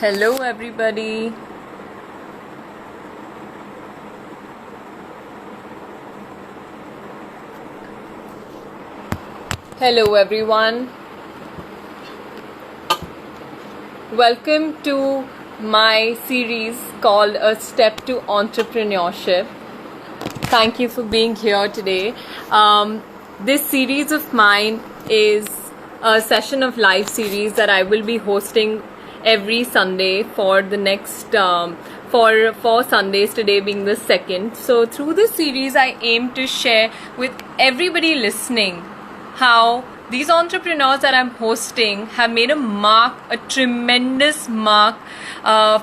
Hello, everybody. Hello, everyone. Welcome to my series called A Step to Entrepreneurship. Thank you for being here today. This series of mine is a session of live series that I will be hosting every Sunday for the next for 4 Sundays, today being the second. So through this series I aim to share with everybody listening how these entrepreneurs that I'm hosting have made a tremendous mark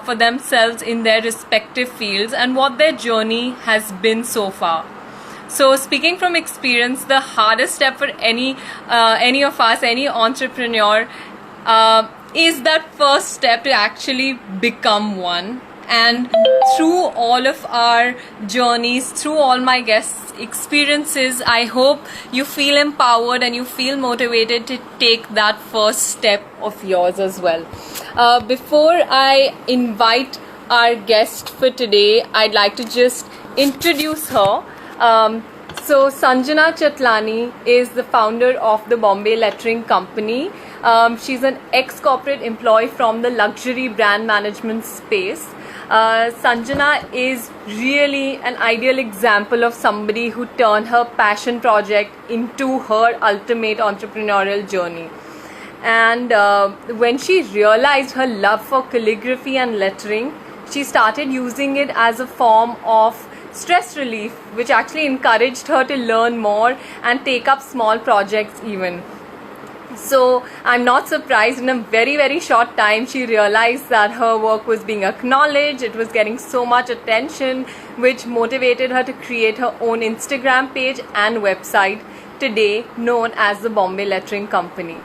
for themselves in their respective fields and what their journey has been so far. So speaking from experience, the hardest step for any of us, any entrepreneur, is that first step to actually become one. And through all of our journeys, through all my guests' experiences, I hope you feel empowered and you feel motivated to take that first step of yours as well. Before I invite our guest for today, I'd like to just introduce her. So Sanjana Chatlani is the founder of the Bombay lettering company. She's an ex-corporate employee from the luxury brand management space. Sanjana is really an ideal example of somebody who turned her passion project into her ultimate entrepreneurial journey. And when she realized her love for calligraphy and lettering, she started using it as a form of stress relief, which actually encouraged her to learn more and take up small projects even. So I'm not surprised, in a very, very short time, she realized that her work was being acknowledged, it was getting so much attention, which motivated her to create her own Instagram page and website, today known as the Bombay Lettering Company.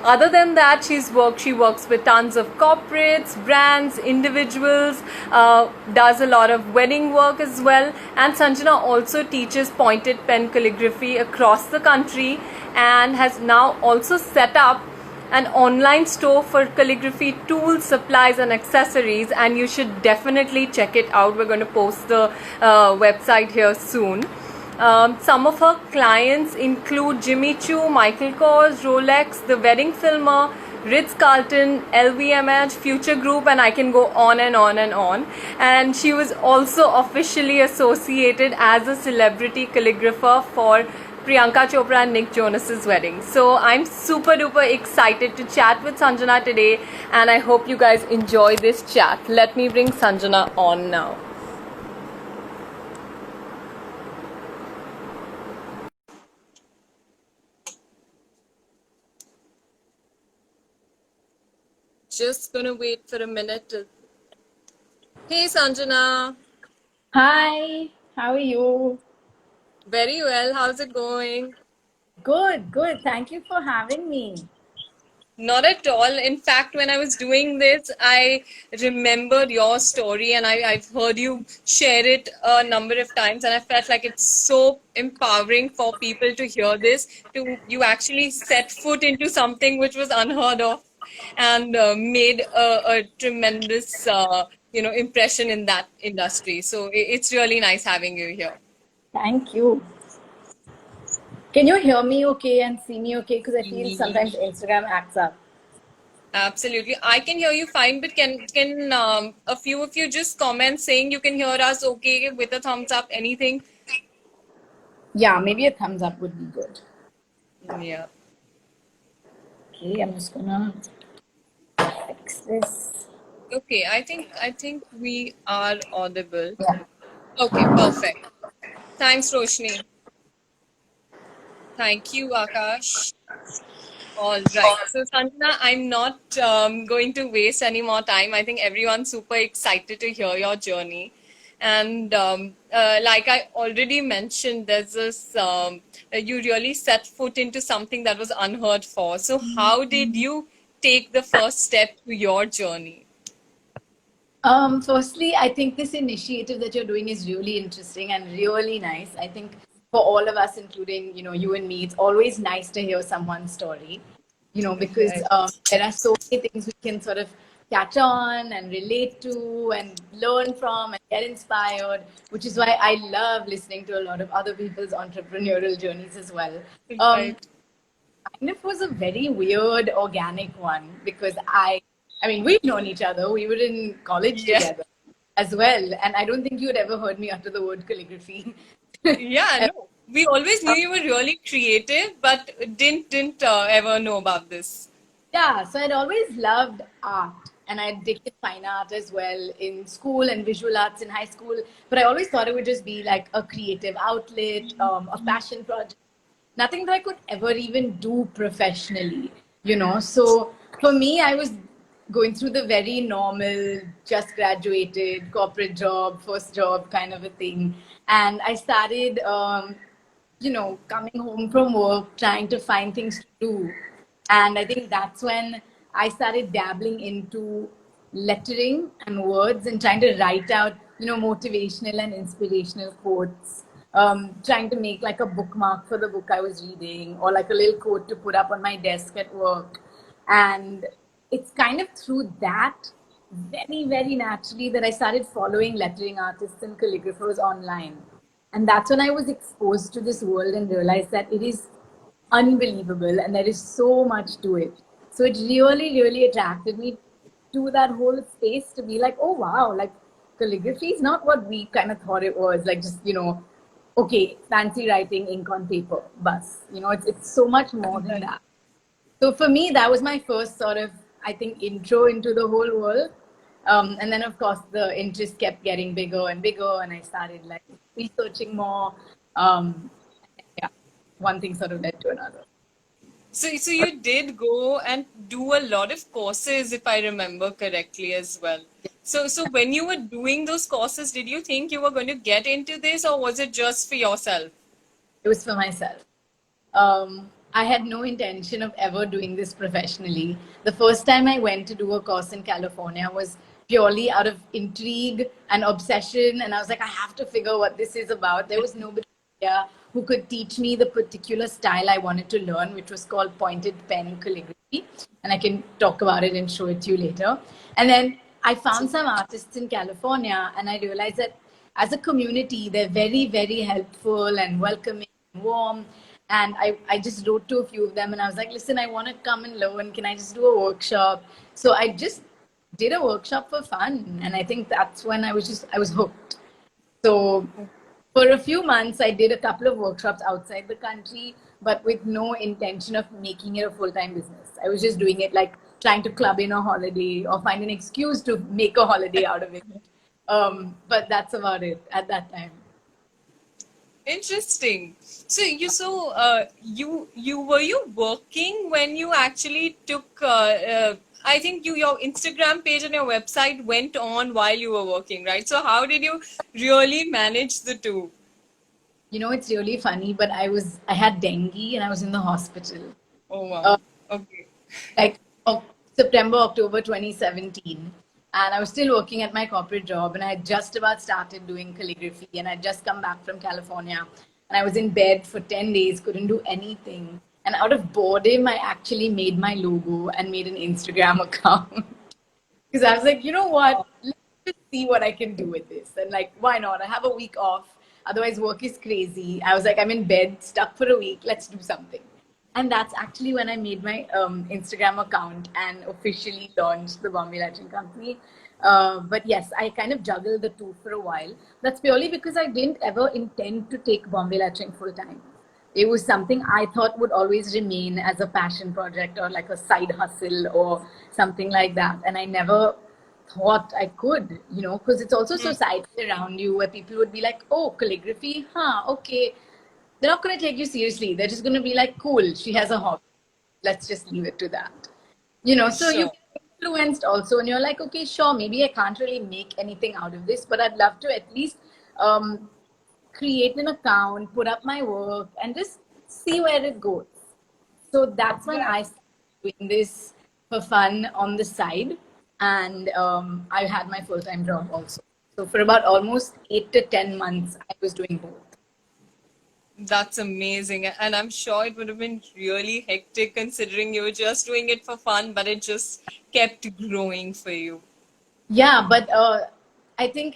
Other than that, she works with tons of corporates, brands, individuals, does a lot of wedding work as well. And Sanjana also teaches pointed pen calligraphy across the country and has now also set up an online store for calligraphy tools, supplies and accessories, and you should definitely check it out. We're going to post the website here soon. Some of her clients include Jimmy Choo, Michael Kors, Rolex, The Wedding Filmer, Ritz-Carlton, LVMH, Future Group, and I can go on and on and on. And she was also officially associated as a celebrity calligrapher for Priyanka Chopra and Nick Jonas's wedding. So I'm super duper excited to chat with Sanjana today, and I hope you guys enjoy this chat. Let me bring Sanjana on now. Just gonna wait for a minute. Hey Sanjana. Hi, how are you? Very well. How's it going? Good, good. Thank you for having me. Not at all. In fact, when I was doing this, I remembered your story and I've heard you share it a number of times, and I felt like it's so empowering for people to hear this. You actually set foot into something which was unheard of and made a tremendous impression in that industry. So it's really nice having you here. Thank you. Can you hear me okay and see me okay? Because I feel Ye- sometimes Instagram acts up. Absolutely. I can hear you fine, but can a few of you just comment saying you can hear us okay with a thumbs up, anything? Yeah, maybe a thumbs up would be good. Yeah. Okay, I'm just gonna fix this. Okay, I think we are audible. Yeah. Okay, perfect. Thanks, Roshni. Thank you, Akash. All right. So, Sanjana, I'm not going to waste any more time. I think everyone's super excited to hear your journey. And like I already mentioned, there's this, you really set foot into something that was unheard for. So, how did you take the first step to your journey? Firstly, I think this initiative that you're doing is really interesting and really nice. I think for all of us, including, you and me, it's always nice to hear someone's story, because Right. there are so many things we can sort of catch on and relate to and learn from and get inspired, which is why I love listening to a lot of other people's entrepreneurial journeys as well. Right. Kind of was a very weird organic one because I mean, we've known each other. We were in college Yeah. together as well. And I don't think you'd ever heard me utter the word calligraphy. Yeah, no. We always knew you were really creative, but didn't ever know about this. Yeah, so I'd always loved art and I'd taken fine art as well in school and visual arts in high school. But I always thought it would just be like a creative outlet, a passion project, nothing that I could ever even do professionally, you know. So for me, I was going through the very normal, just graduated corporate job, first job kind of a thing. And I started, coming home from work, trying to find things to do. And I think that's when I started dabbling into lettering and words and trying to write out, motivational and inspirational quotes. Trying to make like a bookmark for the book I was reading or like a little quote to put up on my desk at work. And it's kind of through that very, very naturally that I started following lettering artists and calligraphers online. And that's when I was exposed to this world and realized that it is unbelievable and there is so much to it. So it really, really attracted me to that whole space to be like, oh wow, like calligraphy is not what we kind of thought it was, like just, okay, fancy writing ink on paper, bus. It's so much more than that. So for me, that was my first sort of, I think, intro into the whole world. And then, of course, the interest kept getting bigger and bigger, and I started like researching more. Yeah, one thing sort of led to another. So you did go and do a lot of courses, if I remember correctly, as well. So when you were doing those courses, did you think you were going to get into this, or was it just for yourself? It was for myself. I had no intention of ever doing this professionally. The first time I went to do a course in California was purely out of intrigue and obsession. And I was like, I have to figure what this is about. There was nobody here who could teach me the particular style I wanted to learn, which was called pointed pen calligraphy. And I can talk about it and show it to you later. And then I found some artists in California and I realized that as a community, they're very, very helpful and welcoming and warm. And I just wrote to a few of them and I was like, listen, I want to come and learn. Can I just do a workshop? So I just did a workshop for fun. And I think that's when I was hooked. So for a few months, I did a couple of workshops outside the country, but with no intention of making it a full-time business. I was just doing it like trying to club in a holiday or find an excuse to make a holiday out of it. But that's about it at that time. Interesting. So you were you working when you actually took I think your Instagram page and your website went on while you were working, right? So how did you really manage the two? It's really funny, but I had dengue and I was in the hospital. Oh wow. Uh, Okay. like September, October 2017. And I was still working at my corporate job and I had just about started doing calligraphy and I'd just come back from California and I was in bed for 10 days, couldn't do anything. And out of boredom, I actually made my logo and made an Instagram account. Because I was like, you know what? Let's just see what I can do with this. And like, why not? I have a week off. Otherwise, work is crazy. I was like, I'm in bed, stuck for a week. Let's do something. And that's actually when I made my Instagram account and officially launched the Bombay Lettering Company. But yes, I kind of juggled the two for a while. That's purely because I didn't ever intend to take Bombay Lettering full time. It was something I thought would always remain as a passion project or like a side hustle or something like that. And I never thought I could, because it's also society around you where people would be like, oh, calligraphy, huh, okay. They're not going to take you seriously. They're just going to be like, cool, she has a hobby. Let's just leave it to that. So you Sure. get influenced also, and you're like, okay, sure, maybe I can't really make anything out of this, but I'd love to at least um, create an account, put up my work, and just see where it goes. So that's when I started doing this for fun on the side, and I had my full-time job also. So for about almost 8 to 10 months, I was doing both. That's amazing. And I'm sure it would have been really hectic considering you were just doing it for fun, but it just kept growing for you. Yeah, but I think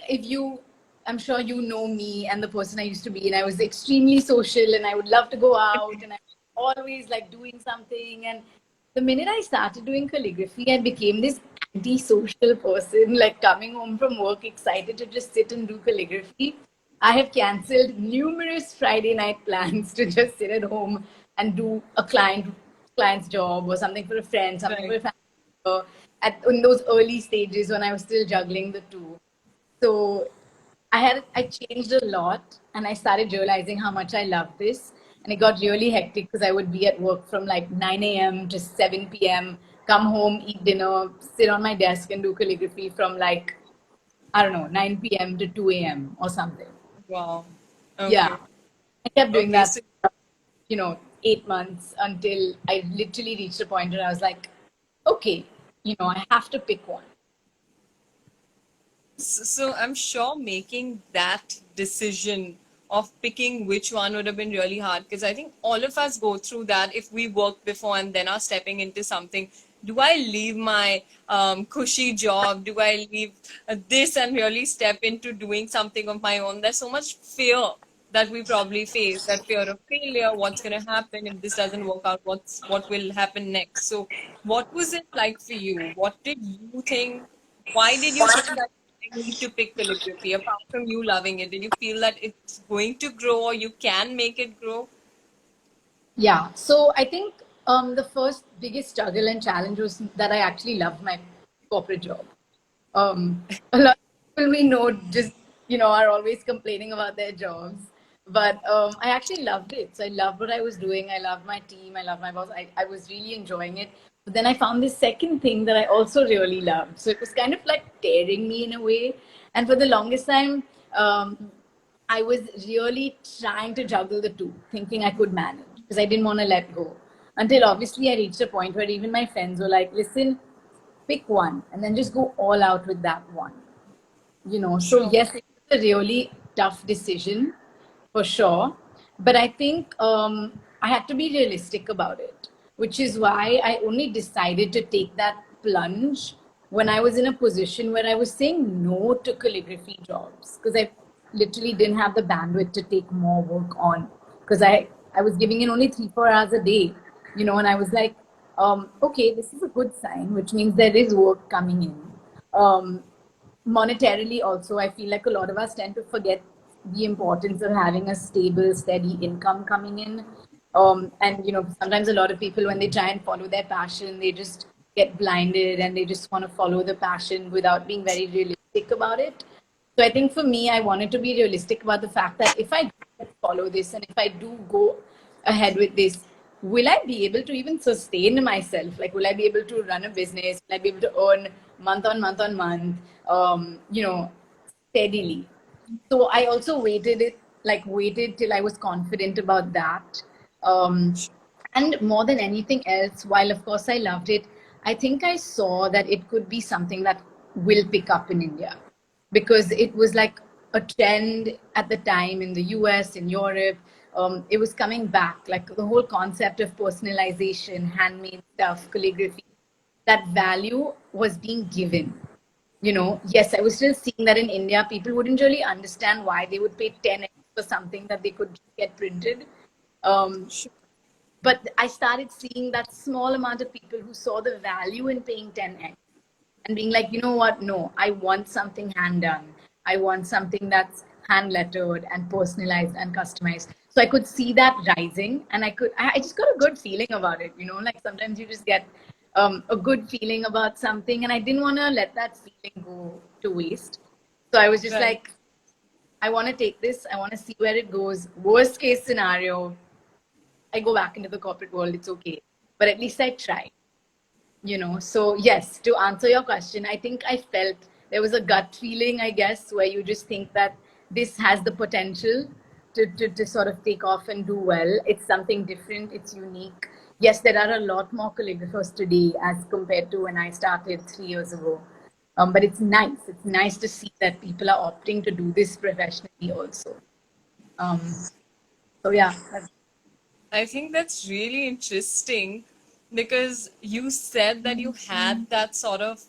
I'm sure you know me and the person I used to be, and I was extremely social, and I would love to go out, and I was always like doing something. And the minute I started doing calligraphy, I became this anti-social person, like coming home from work excited to just sit and do calligraphy. I have cancelled numerous Friday night plans to just sit at home and do a client's job or something for a friend, something for Right. a family in those early stages when I was still juggling the two. So I changed a lot, and I started realizing how much I love this. And it got really hectic because I would be at work from like 9 a.m. to 7 p.m., come home, eat dinner, sit on my desk and do calligraphy from like, I don't know, 9 p.m. to 2 a.m. or something. Wow. Yeah. Okay. I kept doing Okay. that, So 8 months until I literally reached a point where I was like, okay, I have to pick one. So I'm sure making that decision of picking which one would have been really hard because I think all of us go through that if we work before and then are stepping into something. Do I leave my cushy job? Do I leave this and really step into doing something of my own? There's so much fear that we probably face, that fear of failure, what's going to happen if this doesn't work out, what will happen next. So what was it like for you? What did you think? Why did you think that I need to pick calligraphy? Apart from you loving it, did you feel that it's going to grow or you can make it grow? Yeah. So I think the first biggest struggle and challenge was that I actually loved my corporate job. A lot of people we know just, are always complaining about their jobs. But I actually loved it. So I loved what I was doing. I loved my team. I loved my boss. I was really enjoying it. But then I found this second thing that I also really loved. So it was kind of like tearing me in a way. And for the longest time, I was really trying to juggle the two, thinking I could manage because I didn't want to let go. Until obviously I reached a point where even my friends were like, listen, pick one and then just go all out with that one. So Sure. yes, it was a really tough decision for sure. But I think I had to be realistic about it, which is why I only decided to take that plunge when I was in a position where I was saying no to calligraphy jobs because I literally didn't have the bandwidth to take more work on because I was giving in only 3 4 hours a day, and I was like, okay, this is a good sign, which means there is work coming in. Monetarily also, I feel like a lot of us tend to forget the importance of having a stable, steady income coming in. And sometimes a lot of people, when they try and follow their passion, they just get blinded and they just want to follow the passion without being very realistic about it. So I think for me, I wanted to be realistic about the fact that if I do follow this and if I do go ahead with this, will I be able to even sustain myself? Like, will I be able to run a business? Will I be able to earn month on month on month, steadily? So I also waited till I was confident about that. Um, and more than anything else, while of course I loved it, I think I saw that it could be something that will pick up in India because it was like a trend at the time in the US, in Europe. It was coming back, like the whole concept of personalization, handmade stuff, calligraphy, that value was being given. Yes, I was still seeing that in India, people wouldn't really understand why they would pay 10x for something that they could get printed. Um, Sure. but I started seeing that small amount of people who saw the value in paying 10x and being like, you know what? No, I want something hand done. I want something that's hand lettered and personalized and customized. So I could see that rising, and I just got a good feeling about it. Like sometimes you just get a good feeling about something, and I didn't want to let that feeling go to waste. So I was just Right. like, I want to take this. I want to see where it goes. Worst case scenario, I go back into the corporate world. It's okay, but at least I tried. So yes, to answer your question, I think I felt there was a gut feeling, I guess, where you just think that this has the potential to sort of take off and do well. It's something different, it's unique. Yes, there are a lot more calligraphers today as compared to when I started 3 years ago. But it's nice to see that people are opting to do this professionally also. um, So yeah, I think that's really interesting because you said that you had that sort of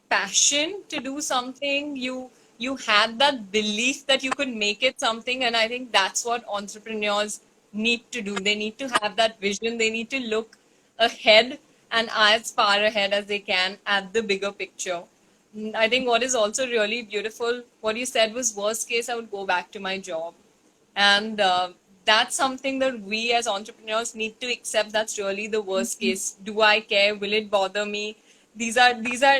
passion to do something. You had that belief that you could make it something, and I think that's what entrepreneurs need to do. They need to have that vision. They need to look ahead and as far ahead as they can at the bigger picture. I think what is also really beautiful, what you said was worst case, I would go back to my job. And that's something that we as entrepreneurs need to accept. That's really the worst case. Do I care? Will it bother me? These are,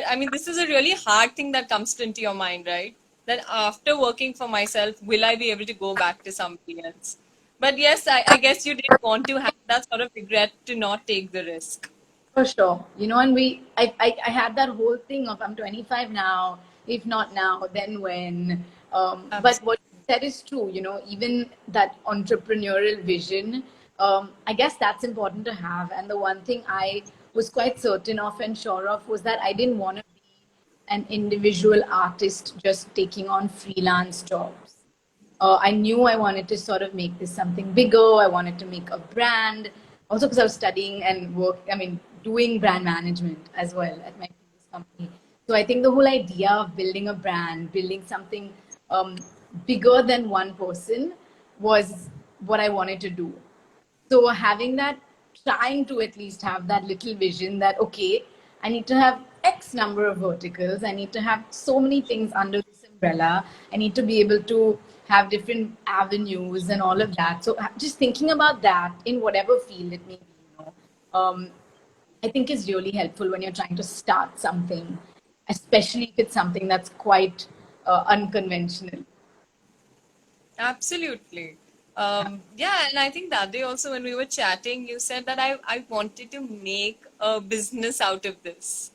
I mean, this is a really hard thing that comes into your mind, right? That after working for myself, will I be able to go back to somebody else? But yes, I guess you did want to have that sort of regret to not take the risk. for sure. And I had that whole thing of I'm 25 now, if not now, then when? But Absolutely. what you said is true, even that entrepreneurial vision, I guess that's important to have. And the one thing I was quite certain of and sure of was that I didn't want to be an individual artist just taking on freelance jobs. I knew I wanted to sort of make this something bigger. I wanted to make a brand. Also, because I was studying and doing brand management as well at my previous company. So I think the whole idea of building a brand, building something bigger than one person was what I wanted to do. So having that, trying to at least have that little vision that, okay, I need to have X number of verticals. I need to have so many things under this umbrella. I need to be able to have different avenues and all of that. So just thinking about that in whatever field it may be, um, I think is really helpful when you're trying to start something, especially if it's something that's quite unconventional. Absolutely. Yeah, and I think that day also when we were chatting, you said that I wanted to make a business out of this,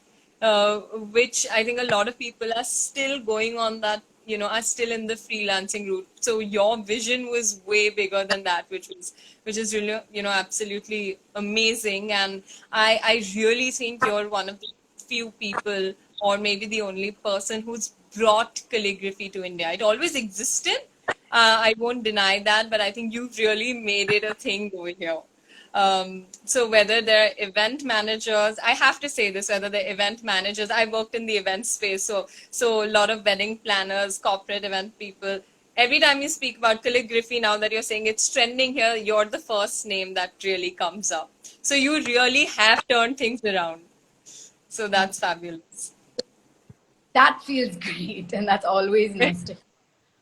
which I think a lot of people are still going on that, are still in the freelancing route. So your vision was way bigger than that, which is really, absolutely amazing. And I really think you're one of the few people, or maybe the only person who's brought calligraphy to India. It always existed, I won't deny that, but I think you've really made it a thing over here. So whether they're event managers, I have to say this, whether they're event managers, I worked in the event space, so a lot of wedding planners, corporate event people. Every time you speak about calligraphy, now that you're saying it's trending here, you're the first name that really comes up. So you really have turned things around. So that's fabulous. That feels great, and that's always nice to hear.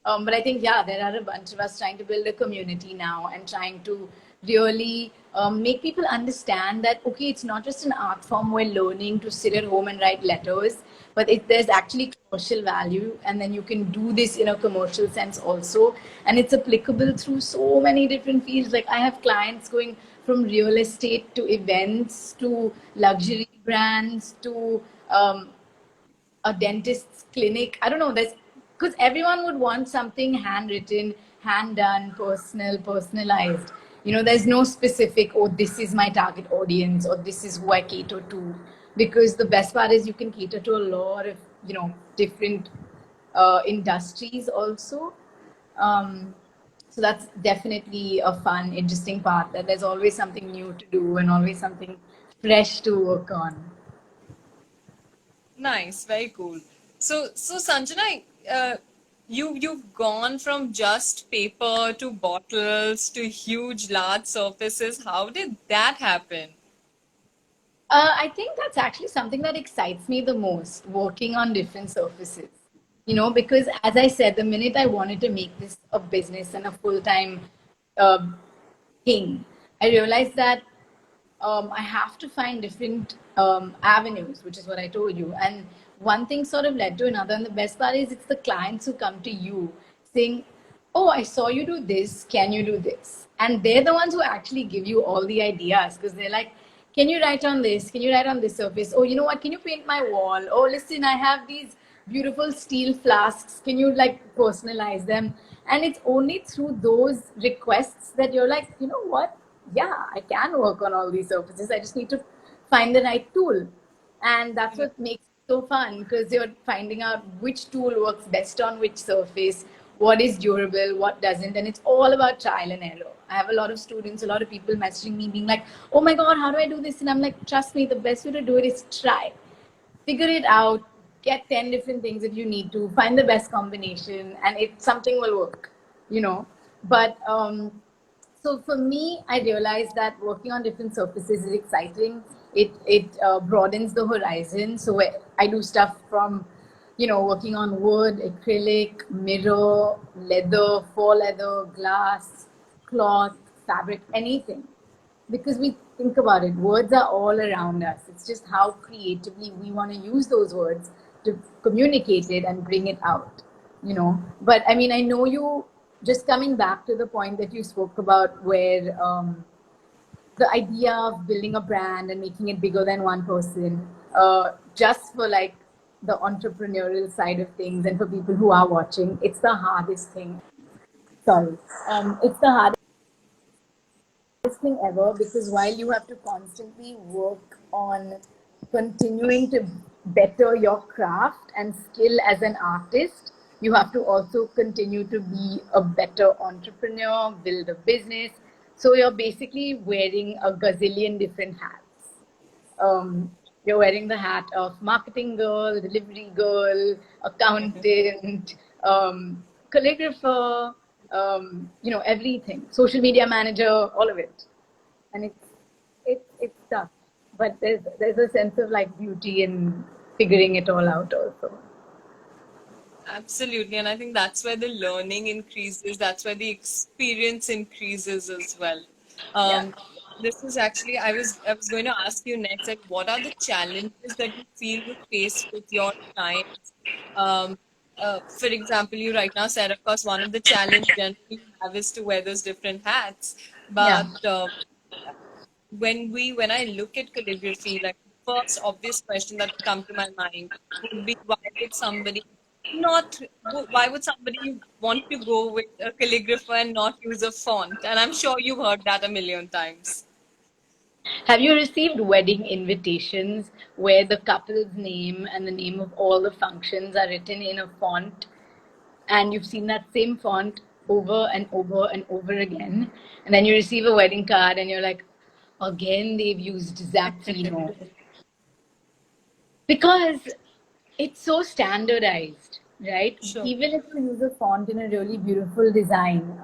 But I think, yeah, there are a bunch of us trying to build a community now and trying to really make people understand that, okay, it's not just an art form we're learning to sit at home and write letters, but there's actually commercial value. And then you can do this in a commercial sense also. And it's applicable through so many different fields. Like I have clients going from real estate to events to luxury brands to a dentist's clinic. I don't know. There's because everyone would want something handwritten, hand done, personalized. There's no specific, oh, this is my target audience or this is who I cater to. Because the best part is you can cater to a lot of, different industries also. Um, so that's definitely a fun, interesting part that there's always something new to do and always something fresh to work on. Nice, very cool. So Sanjana, you've gone from just paper to bottles to huge large surfaces. How did that happen? I think that's actually something that excites me the most, working on different surfaces. Because as I said, the minute I wanted to make this a business and a full-time uh, thing, I realized that I have to find different avenues, which is what I told you. And one thing sort of led to another. And the best part is it's the clients who come to you saying, oh, I saw you do this. Can you do this? And they're the ones who actually give you all the ideas because they're like, can you write on this? Can you write on this surface? Oh, you know what? Can you paint my wall? Oh, listen, I have these beautiful steel flasks. Can you like personalize them? And it's only through those requests that you're like, you know what? Yeah, I can work on all these surfaces. I just need to find the right tool. And that's what makes it so fun because you're finding out which tool works best on which surface, what is durable, what doesn't, and it's all about trial and error. I have a lot of students, a lot of people messaging me being like, "Oh my God, how do I do this?" And I'm like, "Trust me, the best way to do it is try, figure it out, get 10 different things if you need to, find the best combination, and it something will work, you know." But so for me, I realized that working on different surfaces is exciting. It broadens the horizon. So I do stuff from, working on wood, acrylic, mirror, leather, faux leather, glass, cloth, fabric, anything. Because we think about it, words are all around us. It's just how creatively we want to use those words to communicate it and bring it out. But I mean, I know you, just coming back to the point that you spoke about, where the idea of building a brand and making it bigger than one person, just for like the entrepreneurial side of things, and for people who are watching, it's the hardest thing. Sorry. It's the hardest thing ever, because while you have to constantly work on continuing to better your craft and skill as an artist, you have to also continue to be a better entrepreneur, build a business. So you're basically wearing a gazillion different hats. You're wearing the hat of marketing girl, delivery girl, accountant, calligrapher, everything, social media manager, all of it. And it's tough, but there's a sense of like beauty in figuring it all out also. Absolutely, and I think that's where the learning increases, that's where the experience increases as well. Yeah. Um, this is actually, I was going to ask you next, like what are the challenges that you feel you face with your clients? Um, for example, you right now said, of course, one of the challenge generally you have is to wear those different hats, Yeah. but when I look at calligraphy, like the first obvious question that would come to my mind would be not why would somebody want to go with a calligrapher and not use a font? And I'm sure you've heard that a million times. Have you received wedding invitations where the couple's name and the name of all the functions are written in a font, and you've seen that same font over and over and over again, and then you receive a wedding card and you're like, again they've used Zappino? Because it's so standardized, right? Sure. Even if you use a font in a really beautiful design,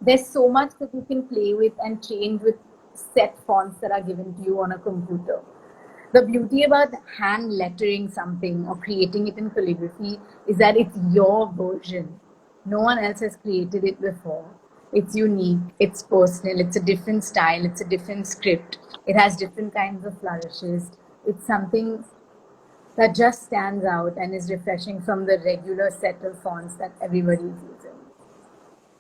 there's so much that you can play with and change with set fonts that are given to you on a computer. The beauty about hand lettering something or creating it in calligraphy is that it's your version. No one else has created it before. It's unique, it's personal, it's a different style, it's a different script, it has different kinds of flourishes. It's something that just stands out and is refreshing from the regular set of fonts that everybody is using.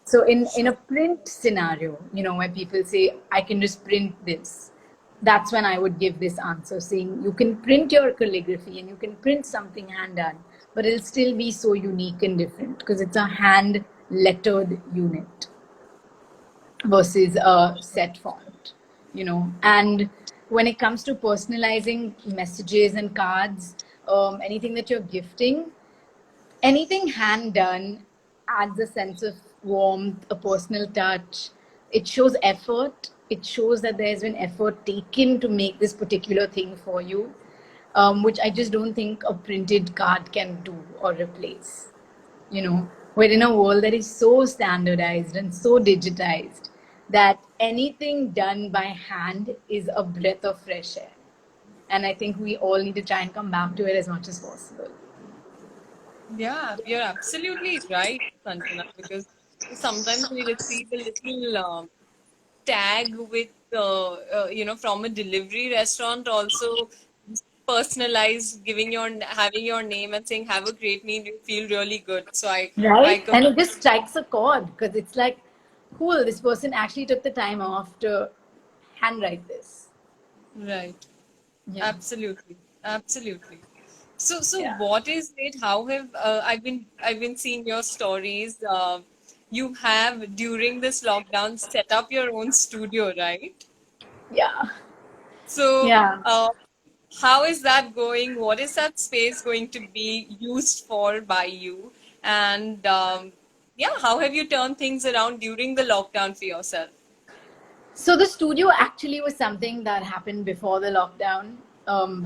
So in a Sure. print scenario, where people say, I can just print this, that's when I would give this answer, saying you can print your calligraphy and you can print something hand done, but it'll still be so unique and different because it's a hand lettered unit versus a set font. And when it comes to personalizing messages and cards, anything that you're gifting, anything hand done adds a sense of warmth, a personal touch. It shows effort. It shows that there's been effort taken to make this particular thing for you, which I just don't think a printed card can do or replace. We're in a world that is so standardized and so digitized that anything done by hand is a breath of fresh air. And I think we all need to try and come back to it as much as possible. Yeah, you're absolutely right, Sanjana, because sometimes we receive a little tag with, from a delivery restaurant also personalized, having your name and saying, have a great meal, you feel really good. So I Right? And it just strikes a chord because it's like, cool, this person actually took the time off to handwrite this. right. Yeah. Absolutely. Absolutely. So Yeah. what is it? How have I've been seeing your stories. You have during this lockdown set up your own studio, right? Yeah. So Yeah. how is that going? What is that space going to be used for by you? And yeah, how have you turned things around during the lockdown for yourself? So the studio actually was something that happened before the lockdown.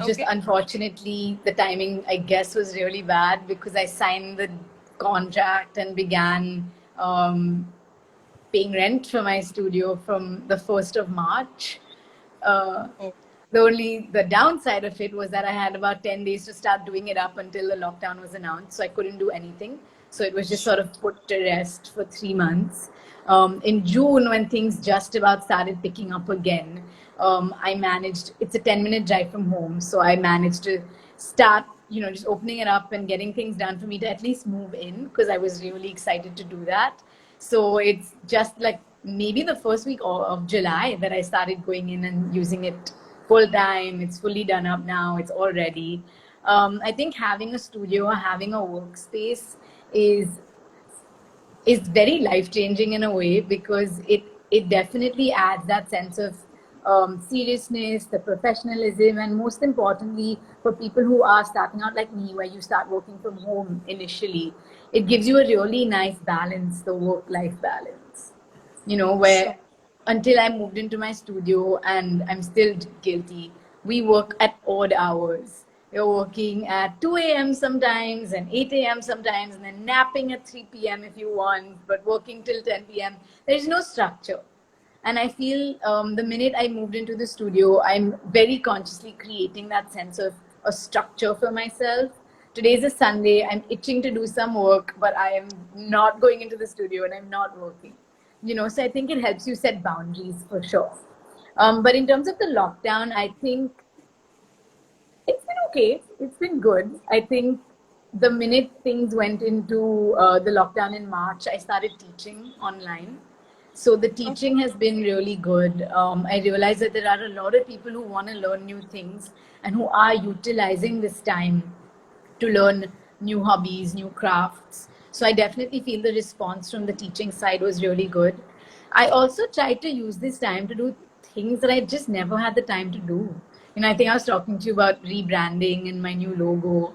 Just Okay. unfortunately, the timing, I guess, was really bad because I signed the contract and began paying rent for my studio from the 1st of March. Uh, Oh, the downside of it was that I had about 10 days to start doing it up until the lockdown was announced. So I couldn't do anything. So it was just sort sure. of put to rest for 3 months. In June, when things just about started picking up again, I managed, it's a 10-minute drive from home. So I managed to start, just opening it up and getting things done for me to at least move in because I was really excited to do that. So it's just like maybe the first week of July that I started going in and using it full time. It's fully done up now. It's all ready. I think having a studio, having a workspace is is very life changing in a way because it definitely adds that sense of seriousness, the professionalism, and most importantly, for people who are starting out like me, where you start working from home initially, it gives you a really nice balance, the work life balance. Sure. Where until I moved into my studio and I'm still guilty, we work at odd hours. You're working at 2 a.m. sometimes and 8 a.m. sometimes, and then napping at 3 p.m. if you want, but working till 10 p.m. There's no structure. And I feel the minute I moved into the studio, I'm very consciously creating that sense of a structure for myself. Today's a Sunday, I'm itching to do some work, but I am not going into the studio and I'm not working. So I think it helps you set boundaries for sure. But in terms of the lockdown, I think it's been okay. It's been good. I think the minute things went into the lockdown in March, I started teaching online. So the Okay. teaching has been really good. I realized that there are a lot of people who want to learn new things and who are utilizing this time to learn new hobbies, new crafts. So I definitely feel the response from the teaching side was really good. I also tried to use this time to do things that I just never had the time to do. I think I was talking to you about rebranding and my new logo.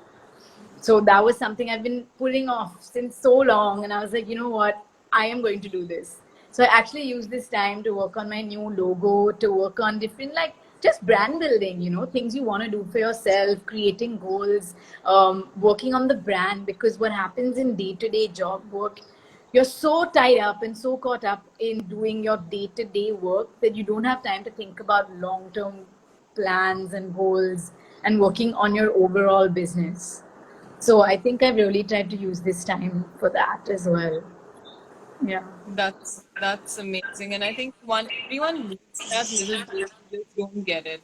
So that was something I've been putting off since so long. And I was like, you know what? I am going to do this. So I actually used this time to work on my new logo, to work on different, like, just brand building, things you want to do for yourself, creating goals, working on the brand. Because what happens in day to day job work, you're so tied up and so caught up in doing your day to day work that you don't have time to think about long term plans and goals and working on your overall business. So I think I've really tried to use this time for that as well. Yeah. That's amazing, and I think one everyone needs that little break. They just don't get it.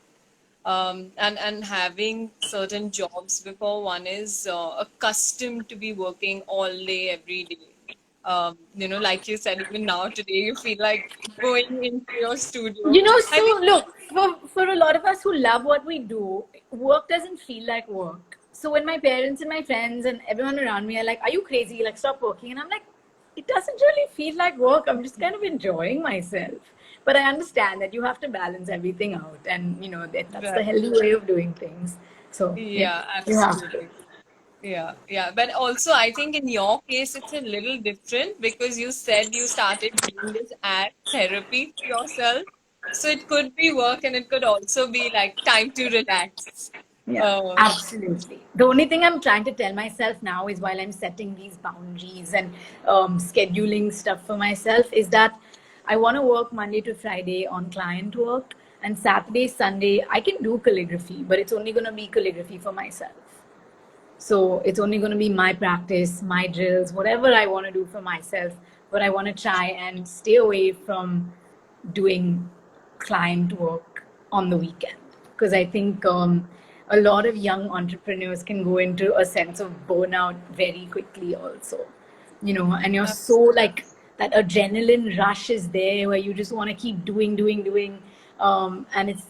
And having certain jobs before one is accustomed to be working all day every day. Like you said, even now today, you feel like going into your studio. I So think look, for a lot of us who love what we do, work doesn't feel like work. So when my parents and my friends and everyone around me are like, "Are you crazy? Like, stop working." And I'm like, it doesn't really feel like work. I'm just kind of enjoying myself. But I understand that you have to balance everything out, and that's the right. healthy way of doing things. So yeah, Yeah, you have to. absolutely. Yeah, yeah. But also, I think in your case, it's a little different because you said you started doing this as therapy for yourself. So it could be work and it could also be like time to relax. Yeah, Uh, absolutely. The only thing I'm trying to tell myself now is while I'm setting these boundaries and scheduling stuff for myself is that I want to work Monday to Friday on client work, and Saturday, Sunday, I can do calligraphy, but it's only going to be calligraphy for myself. So it's only going to be my practice, my drills, whatever I want to do for myself. But I want to try and stay away from doing client work on the weekend because I think a lot of young entrepreneurs can go into a sense of burnout very quickly, also. And you're so abs- like that adrenaline rush is there where you just want to keep doing, doing, doing. And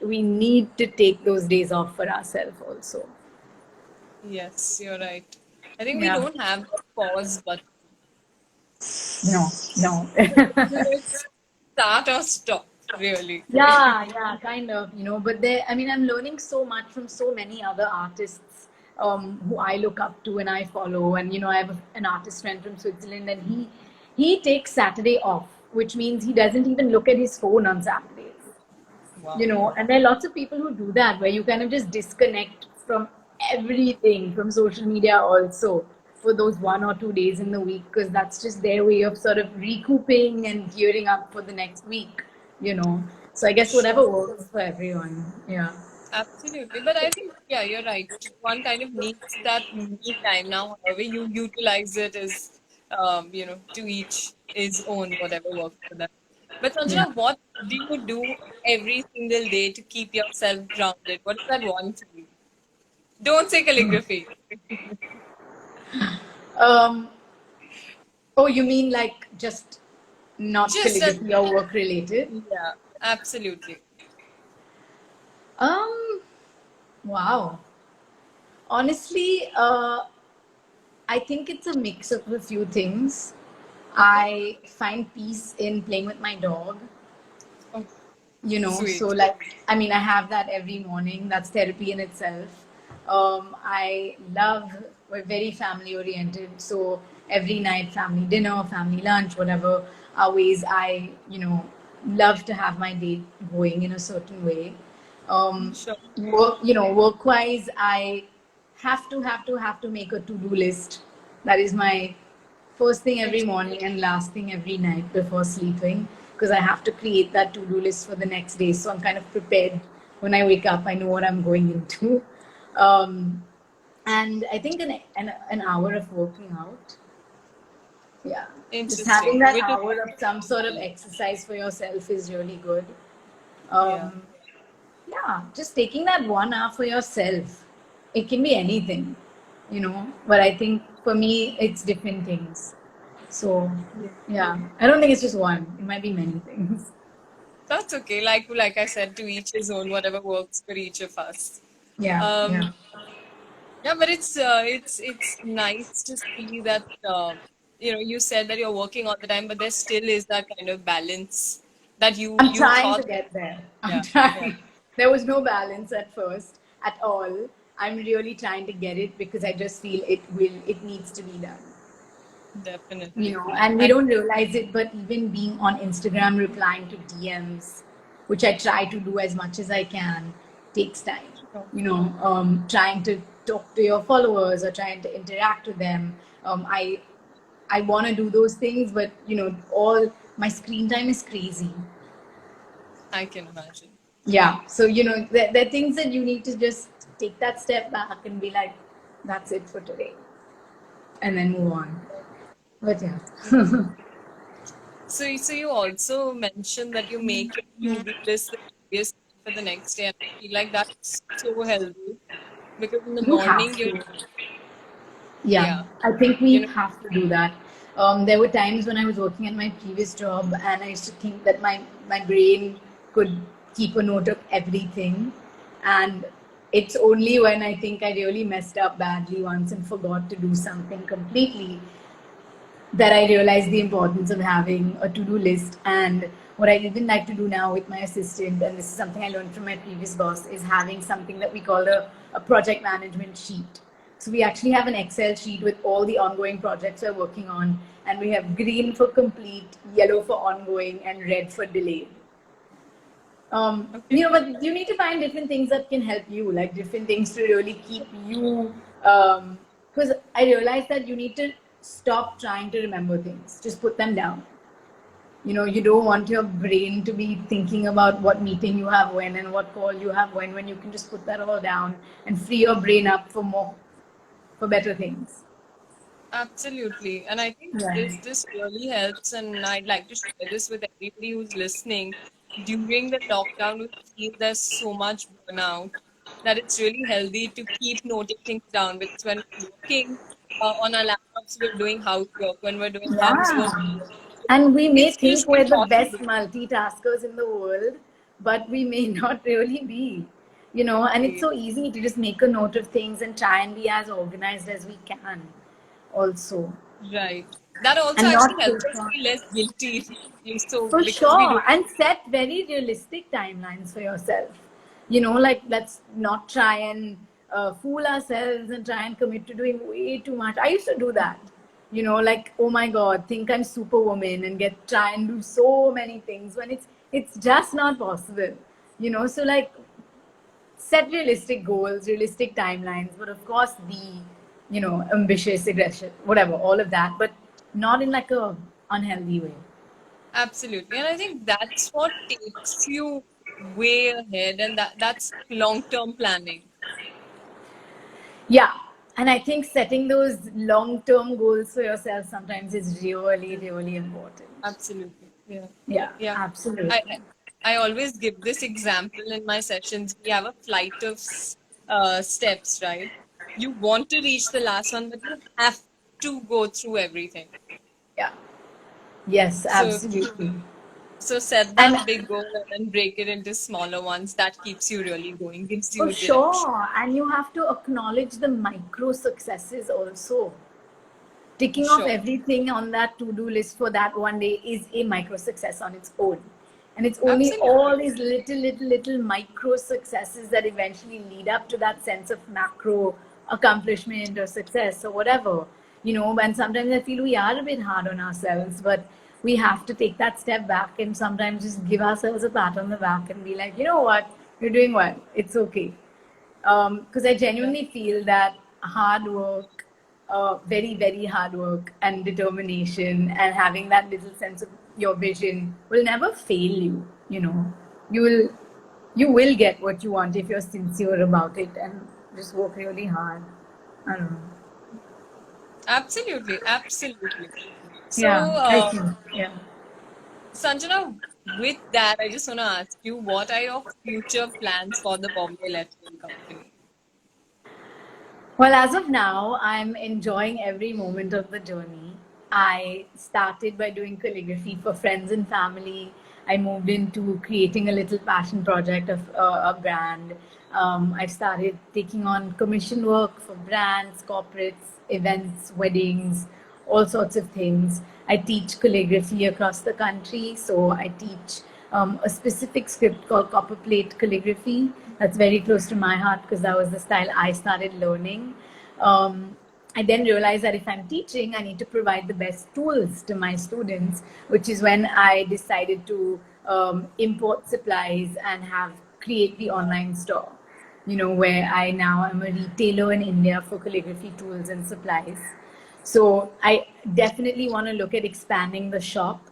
we need to take those days off for ourselves also. yes, you're right. I think we Yeah. don't have that pause button. No, no. It's start or stop, really. Yeah, yeah, kind of. But I mean, I'm learning so much from so many other artists who I look up to and I follow. And I have an artist friend from Switzerland, and he takes Saturday off, which means he doesn't even look at his phone on Saturdays. Wow. And there are lots of people who do that, where you kind of just disconnect from everything, from social media also, for those 1 or 2 days in the week, because that's just their way of sort of recouping and gearing up for the next week. So I guess Sure. whatever works for everyone. Yeah. Absolutely. But I think, yeah, you're right. One kind of needs that me time now. However, you utilize it is, to each his own, whatever works for them. But Yeah. Sanjana, what do you do every single day to keep yourself grounded? What is that one thing? Don't say calligraphy. um oh, you mean like just not Just as, calligraphy or work related? yeah, absolutely. um wow, honestly, I think it's a mix of a few things. Okay. I find peace in playing with my dog. Oh, So sweet. like, I mean, I have that every morning. That's therapy in itself. I love, we're very family oriented. So every night, family dinner, family lunch, whatever are ways I, love to have my day going in a certain way. Sure. Work wise, I have to make a to-do list. That is my first thing every morning and last thing every night before sleeping, because I have to create that to-do list for the next day, so I'm kind of prepared. When I wake up, I know what I'm going into. And I think an hour of working out. Yeah, just having Interesting. that Which is, hour of some sort of exercise for yourself is really good. yeah. um, yeah, just taking that 1 hour for yourself. It can be anything, but I think for me it's different things. So yeah, I don't think it's just one. It might be many things. That's okay. Like I said, to each his own, whatever works for each of us. Yeah, Um, yeah. yeah, but it's nice to see that you said that you're working all the time, but there still is that kind of balance that I'm you trying to thought. get there. I'm Yeah, yeah, trying. There was no balance at first at all. I'm really trying to get it, because I just feel it needs to be done. definitely. And we I don't realize it, but even being on Instagram, replying to DMs, which I try to do as much as I can, takes time. Trying to talk to your followers or trying to interact with them. I want to do those things, but all my screen time is crazy. I can imagine. Yeah, so there are things that you need to just take that step back and be like, that's it for today, and then move on. But yeah. So you also mentioned that you make your to-do list the previous night for the next day, and I feel like that's so healthy because in the You have morning you to. Yeah, yeah, I think you we know have to do that. There were times when I was working at my previous job, and I used to think that my brain could keep a note of everything. And it's only when I think I really messed up badly once and forgot to do something completely, that I realized the importance of having a to do list. And what I even like to do now with my assistant, and this is something I learned from my previous boss, is having something that we call a project management sheet. So we actually have an Excel sheet with all the ongoing projects we're working on, and we have green for complete, yellow for ongoing, and red for delayed. okay. But you need to find different things that can help you, like different things to really keep you. Because I realized that you need to stop trying to remember things, just put them down. You don't want your brain to be thinking about what meeting you have when and what call you have when you can just put that all down and free your brain up for more, for better things. Absolutely. And I think this Right. this really helps, and I'd like to share this with everybody who's listening. During the lockdown, we feel there's so much burnout that it's really healthy to keep noting things down, because when we're working on our laptops, we're doing housework. When we're doing housework, Yeah. And we may it's think just we're the best impossible. multitaskers in the world, but we may not really be. And it's so easy to just make a note of things and try and be as organized as we can, also. Right. That also And actually not helps too us short. feel less guilty. So For because we sure. do. And set very realistic timelines for yourself. Like, let's not try and fool ourselves and try and commit to doing way too much. I used to do that. Like, oh my god, think I'm superwoman and try and do so many things when it's just not possible. So like, set realistic goals, realistic timelines, but of course be, ambitious, aggressive, whatever, all of that, but not in like a unhealthy way. Absolutely. And I think that's what takes you way ahead, and that's long-term planning. Yeah. And I think setting those long-term goals for yourself sometimes is really, really important. Absolutely. Yeah. Yeah, Yeah. I, absolutely. I I always give this example in my sessions. We have a flight of steps, right? You want to reach the last one, but you have to go through everything. Yeah. Yes, So absolutely. set And that big goal and then break it into smaller ones. That keeps you really going, gives for you direction. sure. And you have to acknowledge the micro successes also. Ticking off Sure. everything on that to-do list for that one day is a micro success on its own. And it's only Absolutely. all these little micro successes that eventually lead up to that sense of macro accomplishment or success or whatever. And sometimes I feel we are a bit hard on ourselves, but we have to take that step back and sometimes just give ourselves a pat on the back and be like, you know what, you're doing well, it's okay. Because I Yeah. genuinely feel that hard work, very, very hard work and determination and having that little sense of your vision will never fail you. You will you will get what you want if you're sincere about it and just work really hard. I don't know. Absolutely. Absolutely. So, Yeah, I think. Yeah. Sanjana, with that, I just want to ask you, what are your future plans for the Bombay Lettering Company? Well, as of now, I'm enjoying every moment of the journey. I started by doing calligraphy for friends and family. I moved into creating a little passion project of a brand. I started taking on commission work for brands, corporates, events, weddings, all sorts of things. I teach calligraphy across the country. So I teach a specific script called copper plate calligraphy. That's very close to my heart because that was the style I started learning. Um, I then realized that if I'm teaching, I need to provide the best tools to my students, which is when I decided to import supplies and create the online store, where I now am a retailer in India for calligraphy tools and supplies. So I definitely want to look at expanding the shop,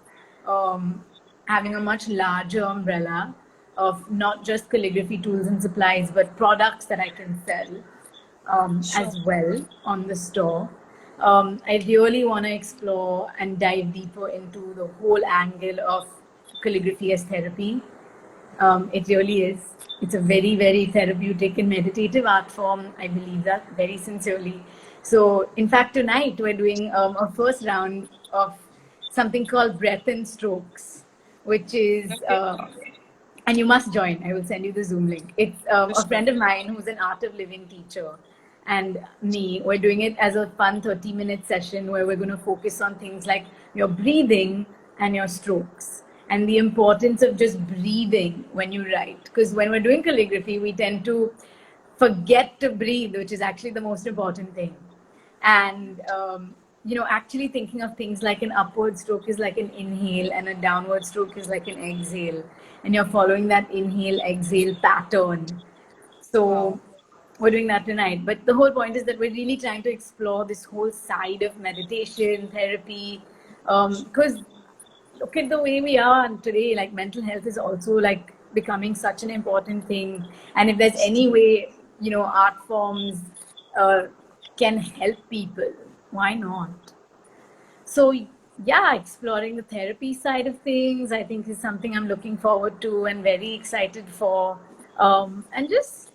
um, having a much larger umbrella of not just calligraphy tools and supplies, but products that I can sell Sure. as well on the store. I really want to explore and dive deeper into the whole angle of calligraphy as therapy. It really is. It's a very, very therapeutic and meditative art form. I believe that very sincerely. So, in fact, tonight we're doing a first round of something called Breath and Strokes, which is Okay. and you must join. I will send you the Zoom link. It's For a sure. friend of mine who's an art of living teacher, and me. We're doing it as a fun 30-minute session where we're going to focus on things like your breathing and your strokes, and the importance of just breathing when you write. Because when we're doing calligraphy, we tend to forget to breathe, which is actually the most important thing. And actually thinking of things like an upward stroke is like an inhale and a downward stroke is like an exhale, and you're following that inhale exhale pattern. Wow. So we're doing that tonight, but the whole point is that we're really trying to explore this whole side of meditation therapy, because look at the way we are today. Like, mental health is also like becoming such an important thing, and if there's any way, art forms uh, can help people, why not? So yeah, exploring the therapy side of things, I think, is something I'm looking forward to and very excited for. And just,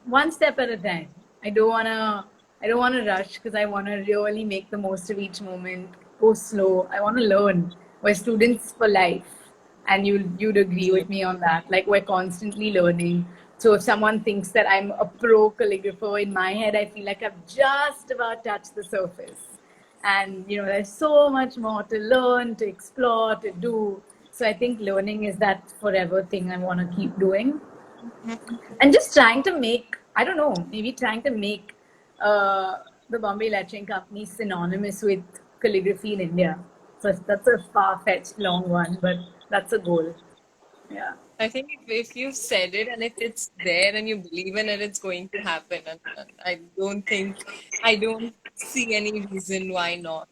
one step at a time. I don't wanna rush because I wanna really make the most of each moment. Go slow. I wanna learn. We're students for life. And you'd agree with me on that. Like, we're constantly learning. So if someone thinks that I'm a pro calligrapher, in my head I feel like I've just about touched the surface. And there's so much more to learn, to explore, to do. So I think learning is that forever thing I want to keep doing, and just trying to make I don't know, maybe trying to make the Bombay Lettering Company synonymous with calligraphy in India. So that's a far-fetched long one, but that's a goal. Yeah. I think if you've said it and if it's there and you believe in it, it's going to happen. And I don't see any reason why not.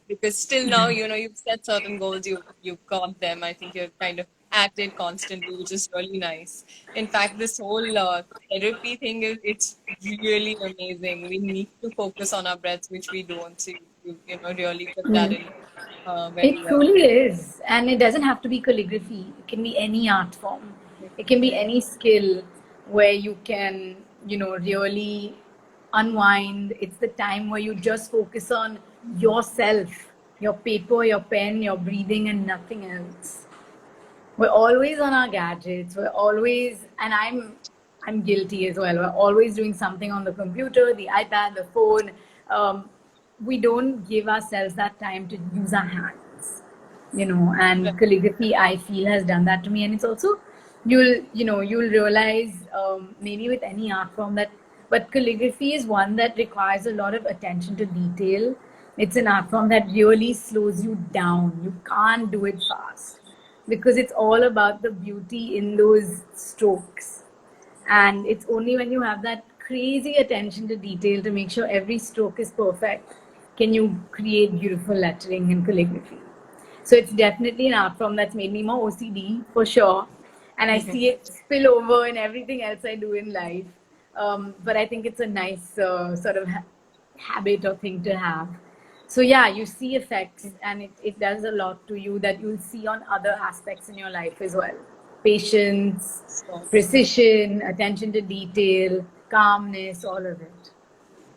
Because still now, you've set certain goals, you've got them. I think you're kind of at it constantly, which is really nice. In fact, this whole therapy thing it's really amazing. We need to focus on our breaths, which we don't. So really put that in very It well. truly is. And it doesn't have to be calligraphy, it can be any art form, it can be Yeah. any skill where you can, really unwind. It's the time where you just focus on yourself, your paper, your pen, your breathing, and nothing else. We're always on our gadgets. We're always, and I'm guilty as well. We're always doing something on the computer, the iPad, the phone. Um, we don't give ourselves that time to use our hands, and calligraphy, I feel, has done that to me. And it's also, you'll realize, maybe with any art form, that, but calligraphy is one that requires a lot of attention to detail. It's an art form that really slows you down. You can't do it fast because it's all about the beauty in those strokes. And it's only when you have that crazy attention to detail to make sure every stroke is perfect can you create beautiful lettering and calligraphy. So it's definitely an art form that's made me more OCD for sure. And I see it spill over in everything else I do in life. But I think it's a nice sort of habit or thing to have. So yeah, you see effects, and it does a lot to you that you'll see on other aspects in your life as well. Patience, So, precision, attention to detail, calmness, all of it.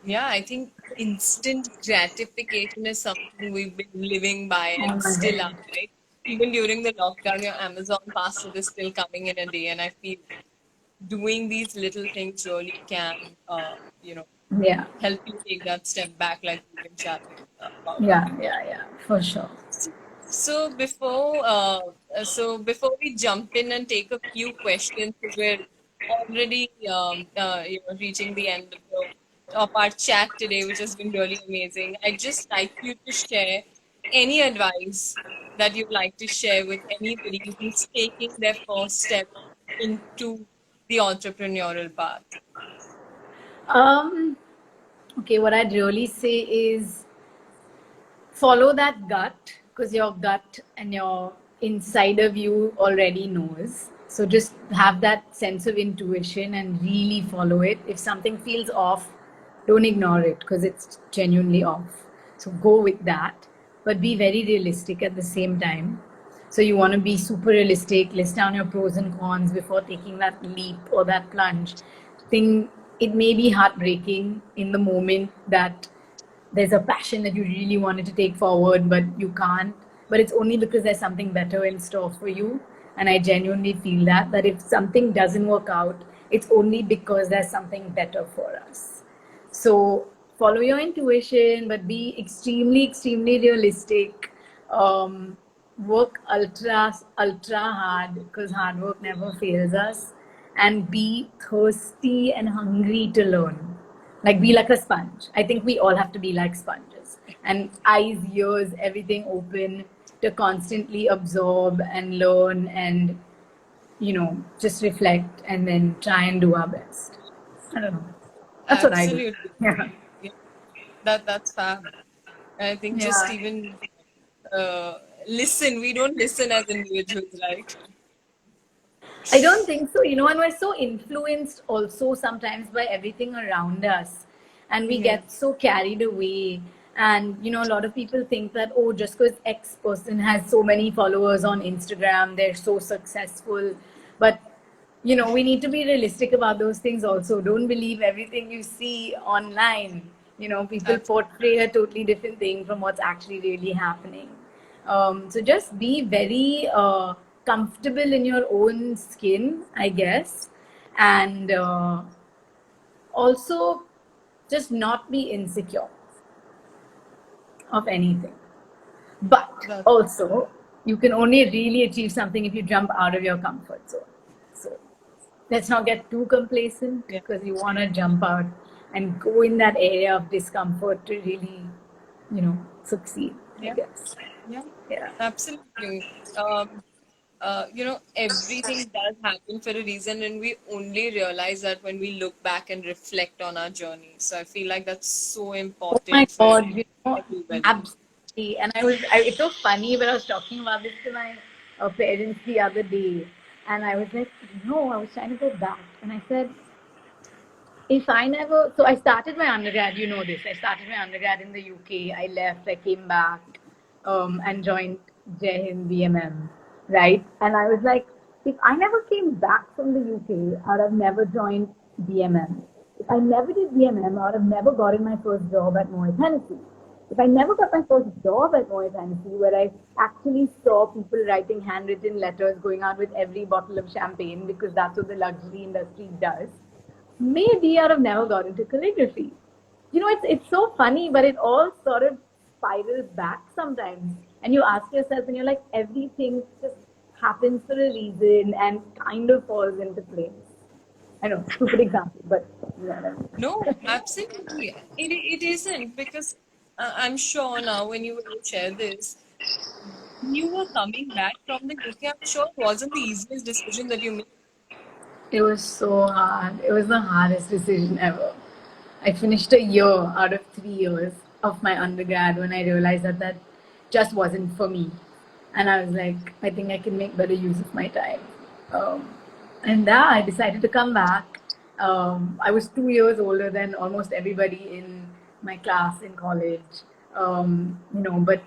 yeah, I think instant gratification is something we've been living by Oh and my still are, god. right? Even during the lockdown, your Amazon parcel is still coming in a day, and I feel doing these little things really can, you know, Yeah. help you take that step back, like we've been chatting about Yeah, earlier. yeah, yeah, for sure. So before we jump in and take a few questions, because we're already reaching the end of our chat today, which has been really amazing. I'd just like you to share any advice that you'd like to share with anybody who's taking their first step into the entrepreneurial path. Um, okay, what I'd really say is follow that gut, because your gut and your inside of you already knows. So just have that sense of intuition and really follow it. If something feels off, don't ignore it because it's genuinely off. So go with that, but be very realistic at the same time. So you want to be super realistic, list down your pros and cons before taking that leap or that plunge. Think it may be heartbreaking in the moment that there's a passion that you really wanted to take forward, but you can't. But it's only because there's something better in store for you. And I genuinely feel that if something doesn't work out, it's only because there's something better for us. So follow your intuition, but be extremely, extremely realistic. Work ultra hard because hard work never fails us, and be thirsty and hungry to learn. Like be like a sponge. I think we all have to be like sponges, and eyes, ears, everything open to constantly absorb and learn and just reflect and then try and do our best. I don't know. That's what I do. Absolutely. Yeah. Yeah, that's fab. I think just Yeah. even uh, listen. We don't listen as individuals, right? I don't think so, and we're so influenced also sometimes by everything around us, and we Mhm. get so carried away. And a lot of people think that, oh, just because X person has so many followers on Instagram, they're so successful. But we need to be realistic about those things also. Don't believe everything you see online. People Absolutely. portray a totally different thing from what's actually really happening. So just be very comfortable in your own skin, I guess, and also just not be insecure of anything. But That, also, you can only really achieve something if you jump out of your comfort zone. So, let's not get too complacent Yeah. because you want to jump out and go in that area of discomfort to really, succeed, I Yeah. guess. Yeah. Yeah. Absolutely. Everything does happen for a reason, and we only realize that when we look back and reflect on our journey. So I feel like that's so Oh my important for God, everybody. absolutely. And it's so funny when I was talking about this to my parents the other day, and I was like, no, I was trying to go back, and I said, if I never, so I started my undergrad, you know this. I started my undergrad in the UK. I left, I came back, and joined Jai Hind BMM, right? And I was like, if I never came back from the UK, I'd have never joined BMM. If I never did BMM, I would have never gotten my first job at Moët Hennessy. If I never got my first job at Moët Hennessy, where I actually saw people writing handwritten letters going out with every bottle of champagne, because that's what the luxury industry does, maybe I'd have never got into calligraphy. It's so funny, but it all sort of spirals back sometimes. And you ask yourself, and you're like, everything just happens for a reason and kind of falls into place. I know, stupid example, but you know what I mean. No, absolutely. It isn't because I'm sure now when you share this, you were coming back from the UK. I'm sure it wasn't the easiest decision that you made. It was so hard. It was the hardest decision ever. I finished a year out of 3 years of my undergrad when I realized that that just wasn't for me. And I was like, I think I can make better use of my time. Um, and yeah, I decided to come back. I was 2 years older than almost everybody in my class in college. But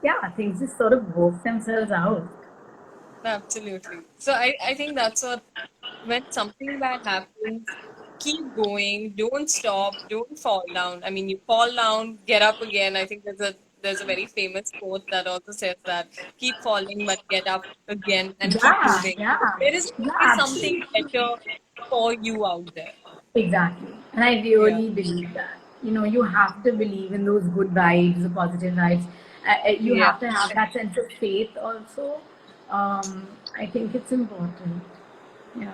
yeah, things just sort of work themselves out. Absolutely. So I think that's what when something bad happens, keep going, don't stop, don't fall down. I mean, you fall down, get up again. I think there's a very famous quote that also says that keep falling but get up again and keep Yeah, moving. yeah, There is yeah, always something absolutely. better for you out there. Exactly. And I Yeah. really believe that. You have to believe in those good vibes, the positive vibes. You Yeah. have to have that sense of faith also. I think it's important. Yeah.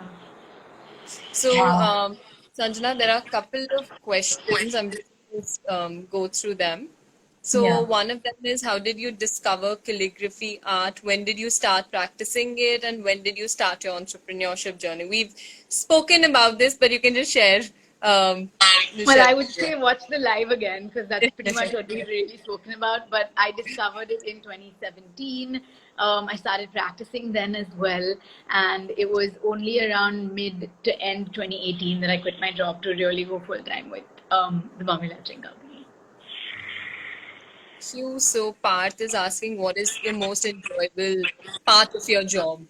So, Wow. Sanjana, there are a couple of questions. I'm just going to go through them. So, Yeah. one of them is how did you discover calligraphy art? When did you start practicing it? And when did you start your entrepreneurship journey? We've spoken about this, but you can just Well, share I it would say watch the live again because that's pretty much what we've really spoken about. But I discovered it in 2017. I started practicing then as well, and it was only around mid to end 2018 that I quit my job to really go full time with the Bombay Lettering Company. you. So, Parth is asking what is the most enjoyable part of your job?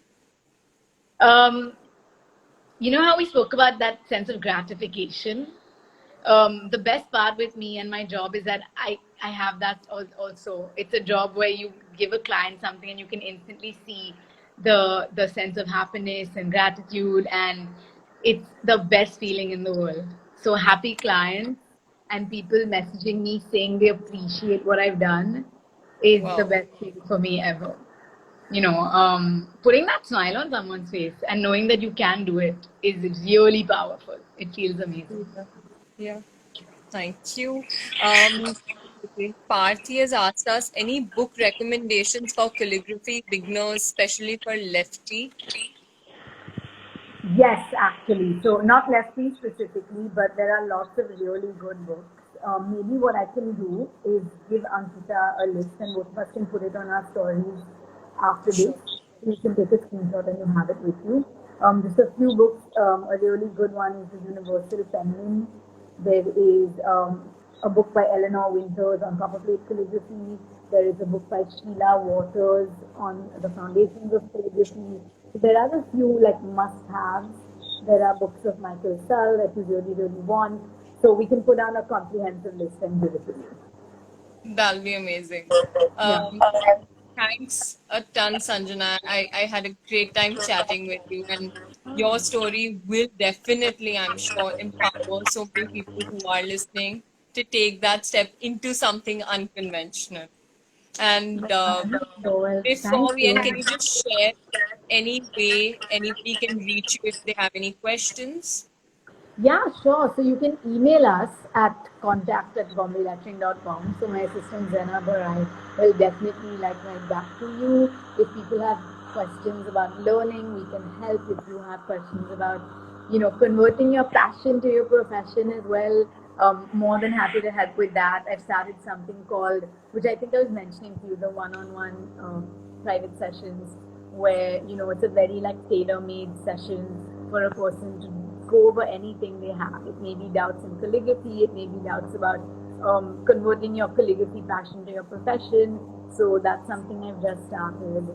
Um, you know how we spoke about that sense of gratification? The best part with me and my job is that I have that also. It's a job where you give a client something and you can instantly see the sense of happiness and gratitude, and it's the best feeling in the world. So happy clients and people messaging me saying they appreciate what I've done is the Wow. best thing for me ever. Putting that smile on someone's face and knowing that you can do it is really powerful. It feels amazing. Yeah. Yeah. Thank you. Um, okay. Parthi has asked us any book recommendations for calligraphy beginners, especially for lefty. Yes, actually. So not lefty specifically, but there are lots of really good books. Maybe what I can do is give Ankita a list and both of us can put it on our stories after this. Sure. You can take a screenshot and you have it with you. Just a few books. A really good one is The Universal Feminine. There is a book by Eleanor Winters on copper plate calligraphy. There is a book by Sheila Waters on the foundations of calligraphy. So there are a few like must-haves. There are books of Michael Sull that you really, really want. So we can put down a comprehensive list and give it to you. That'll be amazing. Yeah. Um, Thanks a ton, Sanjana. I had a great time chatting with you, and your story will definitely, I'm sure, empower so many people who are listening to take that step into something unconventional. And So, well, before thank we you. end, can you just share any way anybody can reach you if they have any questions? Yeah, sure. So you can email us at contact@bombayletching.com. So my assistant Zainab or I will definitely write back to you. If people have questions about learning, we can help. If you have questions about, converting your passion to your profession as well, more than happy to help with that. I've started something called, which I think I was mentioning to you, the one-on-one private sessions, where it's a very tailor-made session for a person to go over anything they have. It may be doubts in calligraphy, it may be doubts about converting your calligraphy passion to your profession. So that's something I've just started.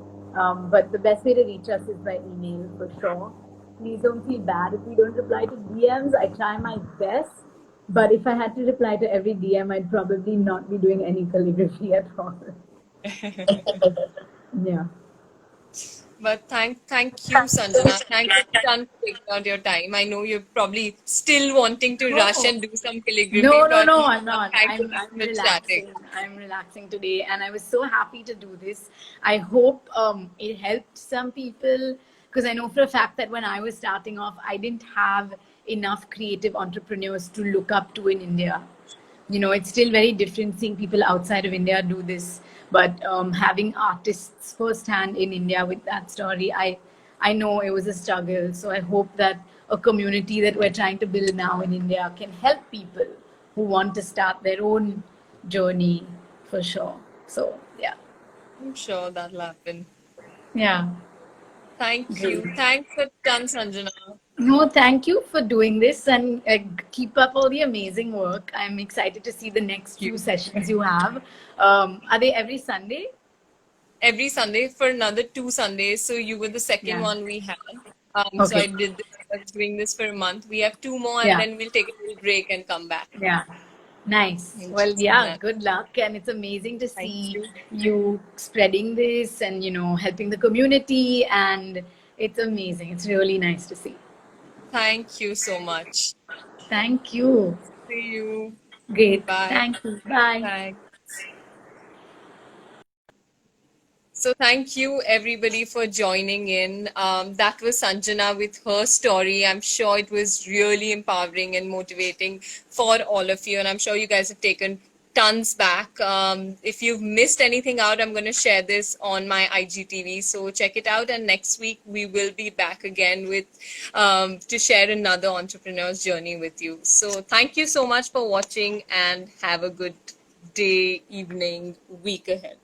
But the best way to reach us is by email for sure. Please don't feel bad if we don't reply to DMs. I try my best. But if I had to reply to every DM, I'd probably not be doing any calligraphy at all. Yeah. But thank you, Sanjana. Thanks a ton for taking out your time. I know you're probably still wanting to rush No, and do some calligraphy, no, no, but no, I'm not. thank you I'm for chatting. relaxing. I'm relaxing today, and I was so happy to do this. I hope it helped some people, because I know for a fact that when I was starting off, I didn't have enough creative entrepreneurs to look up to in India. It's still very different seeing people outside of India do this, but having artists firsthand in India with that story, I know it was a struggle. So I hope that a community that we're trying to build now in India can help people who want to start their own journey for sure. So yeah. I'm sure that'll happen. Yeah. Thank Great. you. Thanks a ton, Sanjana. No, thank you for doing this, and keep up all the amazing work. I'm excited to see the next Thank few you. sessions you have. Are they every Sunday? Every Sunday for another 2 Sundays. So you were the second Yeah. one we had. So Okay. I did this, I was doing this for a month. We have two more and Yeah. then we'll take a little break and come back. Yeah. Nice. And Well, just yeah, that. good luck. And it's amazing to Thank see you. you spreading this and, helping the community. And it's amazing. It's really nice to see. Thank you so much. Thank you. See you. Great. Bye. Thank you. Bye. Thanks. So thank you everybody for joining in. That was Sanjana with her story. I'm sure it was really empowering and motivating for all of you, and I'm sure you guys have taken tons back. If you've missed anything out, I'm going to share this on my IGTV, so check it out. And next week we will be back again with to share another entrepreneur's journey with you. So thank you so much for watching, and have a good day, evening, week ahead.